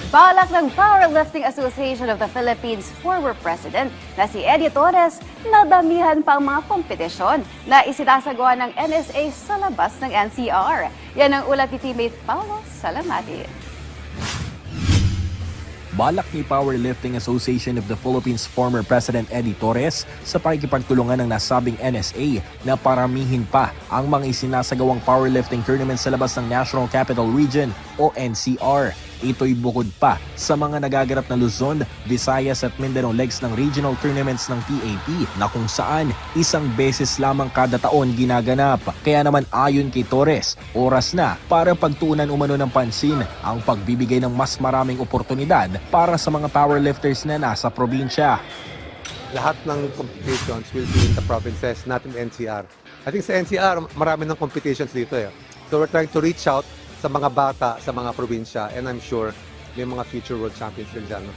Balak ng Powerlifting Association of the Philippines former president na si Eddie Torres na damihan pa ang mga kompetisyon na isinasagawa ng NSA sa labas ng NCR. Yan ang ulat ni teammate Paulo Salamati. Balak ni Powerlifting Association of the Philippines former President Eddie Torres sa pakikipagtulungan ng nasabing NSA na paramihin pa ang mga isinasagawang powerlifting tournament sa labas ng National Capital Region o NCR. Ito'y bukod pa sa mga nagaganap na Luzon, Visayas at Mindanao legs ng regional tournaments ng PAP na kung saan isang beses lamang kada taon ginaganap. Kaya naman ayon kay Torres, oras na para pagtuunan umano ng pansin ang pagbibigay ng mas maraming oportunidad para sa mga powerlifters na nasa probinsya. Lahat ng competitions will be in the provinces, not in NCR. I think sa NCR, marami ng competitions dito. So we're trying to reach out sa mga bata sa mga probinsya, and I'm sure may mga future world champions din dyan.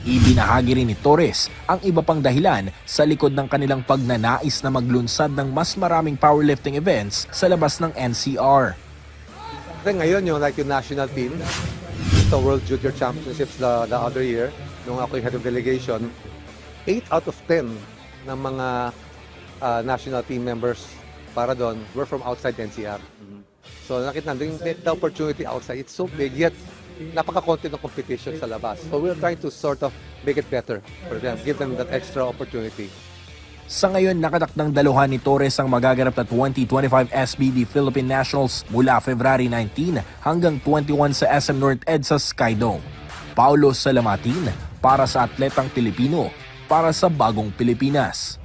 Ibinahagi rin ni Torres ang iba pang dahilan sa likod ng kanilang pagnanais na maglunsad ng mas maraming powerlifting events sa labas ng NCR. Then ngayon yung national team sa World Junior Championships the other year, nung ako yung head of delegation, 8 out of 10 ng mga national team members para doon were from outside NCR. So nakita natin the opportunity outside, it's so big, yet napaka-konti ng competition sa labas. So we're trying to sort of make it better for them, give them that extra opportunity. Sa ngayon, nakatakdang daluhan ni Torres ang magaganap na 2025 SBD Philippine Nationals mula February 19 hanggang 21 sa SM North EDSA Skydome. Paulo Salamatin para sa Atletang Pilipino, para sa Bagong Pilipinas.